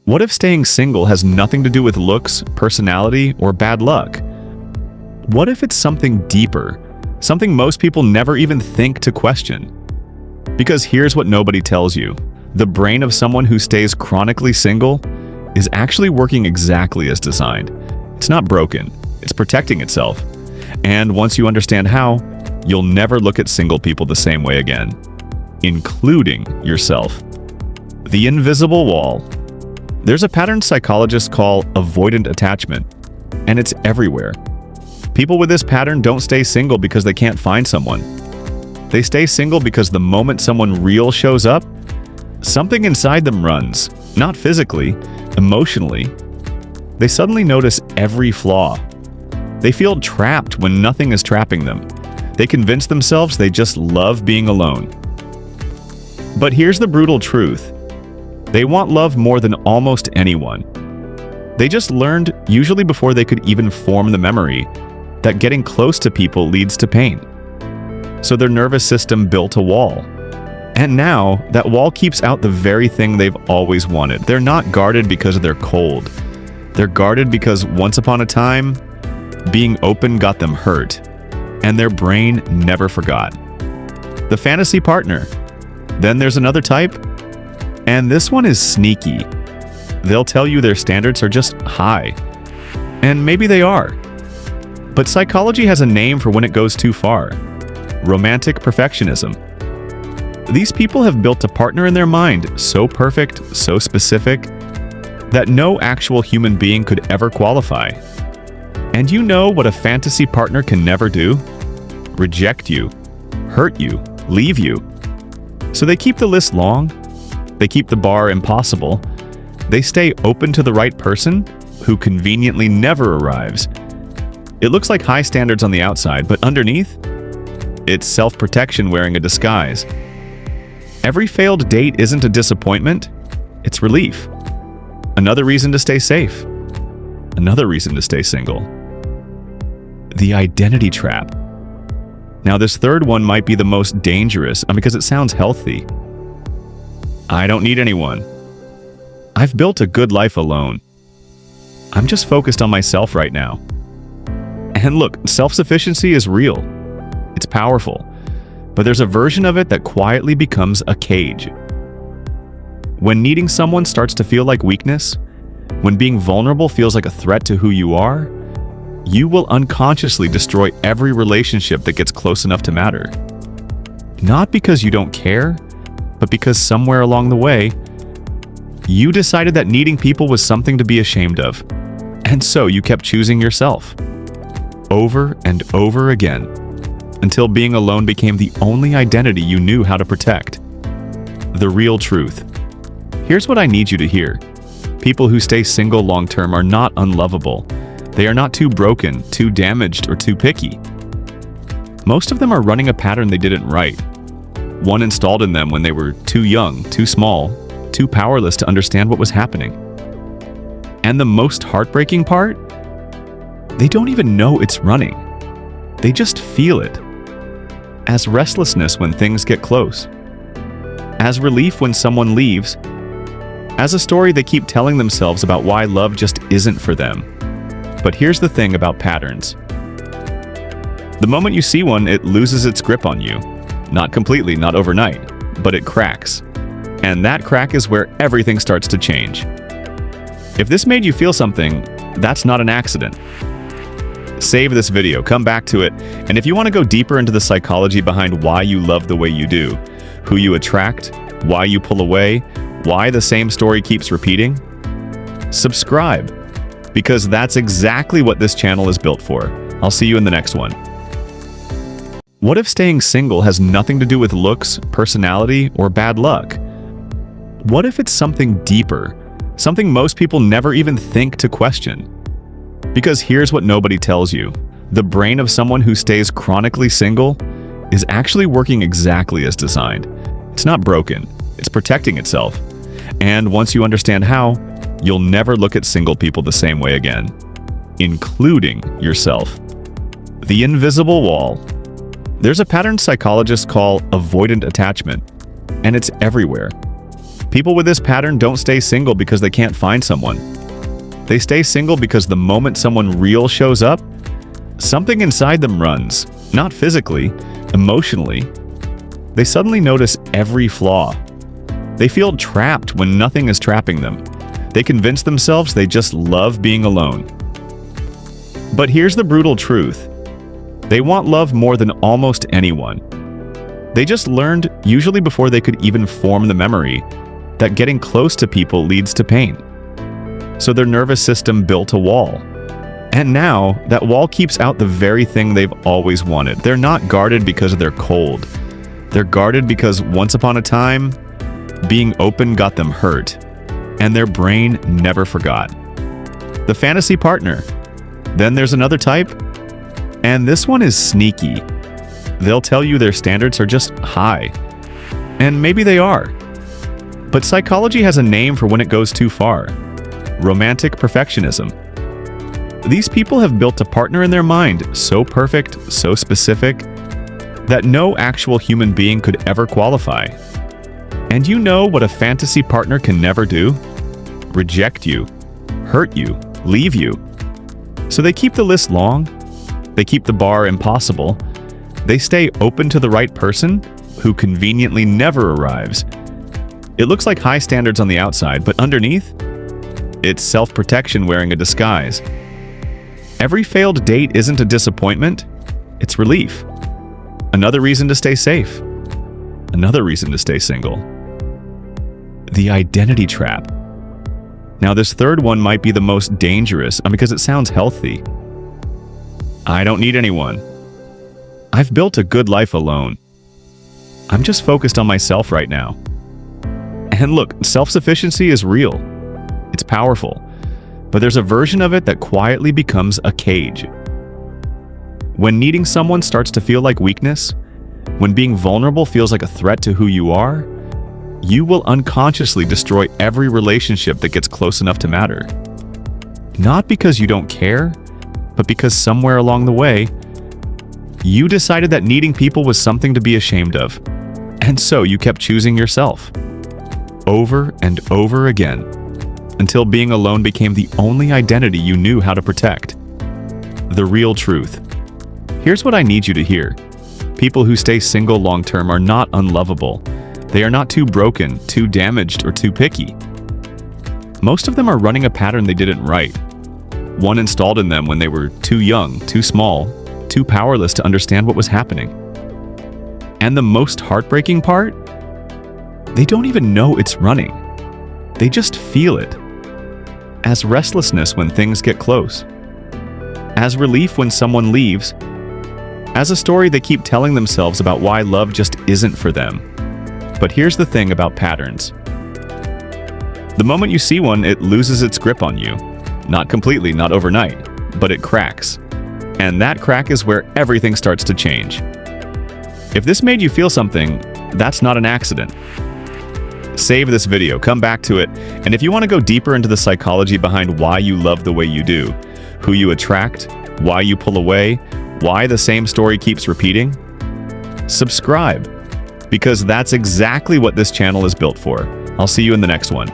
What if staying single has nothing to do with looks, personality, or bad luck? What if it's something deeper, something most people never even think to question? Because here's what nobody tells you. The brain of someone who stays chronically single is actually working exactly as designed. It's not broken, it's protecting itself. And once you understand how, you'll never look at single people the same way again, including yourself. The invisible wall. There's a pattern psychologists call avoidant attachment, and it's everywhere. People with this pattern don't stay single because they can't find someone. They stay single because the moment someone real shows up, something inside them runs, not physically, emotionally. They suddenly notice every flaw. They feel trapped when nothing is trapping them. They convince themselves they just love being alone. But here's the brutal truth. They want love more than almost anyone. They just learned, usually before they could even form the memory, that getting close to people leads to pain. So their nervous system built a wall. And now, that wall keeps out the very thing they've always wanted. They're not guarded because they're cold. They're guarded because once upon a time, being open got them hurt. And their brain never forgot. The fantasy partner. Then there's another type. And this one is sneaky. They'll tell you their standards are just high. And maybe they are. But psychology has a name for when it goes too far. Romantic perfectionism. These people have built a partner in their mind so perfect, so specific, that no actual human being could ever qualify. And you know what a fantasy partner can never do? Reject you, hurt you, leave you. So they keep the list long. They keep the bar impossible. They stay open to the right person who conveniently never arrives. It looks like high standards on the outside, but underneath, it's self-protection wearing a disguise. Every failed date isn't a disappointment, it's relief. Another reason to stay safe. Another reason to stay single. The identity trap. Now, this third one might be the most dangerous because it sounds healthy. I don't need anyone. I've built a good life alone. I'm just focused on myself right now. And look, self-sufficiency is real. It's powerful. But there's a version of it that quietly becomes a cage. When needing someone starts to feel like weakness, when being vulnerable feels like a threat to who you are, you will unconsciously destroy every relationship that gets close enough to matter. Not because you don't care, but because somewhere along the way, you decided that needing people was something to be ashamed of. And so you kept choosing yourself. Over and over again. Until being alone became the only identity you knew how to protect. The real truth. Here's what I need you to hear. People who stay single long-term are not unlovable. They are not too broken, too damaged, or too picky. Most of them are running a pattern they didn't write. One installed in them when they were too young, too small, too powerless to understand what was happening. And the most heartbreaking part? They don't even know it's running. They just feel it. As restlessness when things get close. As relief when someone leaves. As a story they keep telling themselves about why love just isn't for them. But here's the thing about patterns. The moment you see one, it loses its grip on you. Not completely, not overnight, but it cracks. And that crack is where everything starts to change. If this made you feel something, that's not an accident. Save this video, come back to it, and if you want to go deeper into the psychology behind why you love the way you do, who you attract, why you pull away, why the same story keeps repeating, subscribe, because that's exactly what this channel is built for. I'll see you in the next one. What if staying single has nothing to do with looks, personality, or bad luck? What if it's something deeper, something most people never even think to question? Because here's what nobody tells you. The brain of someone who stays chronically single is actually working exactly as designed. It's not broken, it's protecting itself. And once you understand how, you'll never look at single people the same way again, including yourself. The invisible wall. There's a pattern psychologists call avoidant attachment, and it's everywhere. People with this pattern don't stay single because they can't find someone. They stay single because the moment someone real shows up, something inside them runs, not physically, emotionally. They suddenly notice every flaw. They feel trapped when nothing is trapping them. They convince themselves they just love being alone. But here's the brutal truth. They want love more than almost anyone. They just learned, usually before they could even form the memory, that getting close to people leads to pain. So their nervous system built a wall. And now, that wall keeps out the very thing they've always wanted. They're not guarded because they're cold. They're guarded because once upon a time, being open got them hurt. And their brain never forgot. The fantasy partner. Then there's another type. And this one is sneaky. They'll tell you their standards are just high. And maybe they are. But psychology has a name for when it goes too far. Romantic perfectionism. These people have built a partner in their mind so perfect, so specific, that no actual human being could ever qualify. And you know what a fantasy partner can never do? Reject you, hurt you, leave you. So they keep the list long, they keep the bar impossible, they stay open to the right person who conveniently never arrives. It looks like high standards on the outside, but underneath, it's self-protection wearing a disguise. Every failed date isn't a disappointment, it's relief. Another reason to stay safe. Another reason to stay single. The identity trap. Now, this third one might be the most dangerous because it sounds healthy. I don't need anyone. I've built a good life alone. I'm just focused on myself right now. And look, self-sufficiency is real. It's powerful, but there's a version of it that quietly becomes a cage. When needing someone starts to feel like weakness, when being vulnerable feels like a threat to who you are, you will unconsciously destroy every relationship that gets close enough to matter. Not because you don't care, but because somewhere along the way, you decided that needing people was something to be ashamed of. And so you kept choosing yourself. Over and over again. Until being alone became the only identity you knew how to protect. The real truth. Here's what I need you to hear. People who stay single long-term are not unlovable. They are not too broken, too damaged, or too picky. Most of them are running a pattern they didn't write. One installed in them when they were too young, too small, too powerless to understand what was happening. And the most heartbreaking part? They don't even know it's running. They just feel it. As restlessness when things get close. As relief when someone leaves. As a story they keep telling themselves about why love just isn't for them. But here's the thing about patterns. The moment you see one, it loses its grip on you. Not completely, not overnight, but it cracks. And that crack is where everything starts to change. If this made you feel something, that's not an accident. Save this video, come back to it, and if you want to go deeper into the psychology behind why you love the way you do, who you attract, why you pull away, why the same story keeps repeating, subscribe, because that's exactly what this channel is built for. I'll see you in the next one.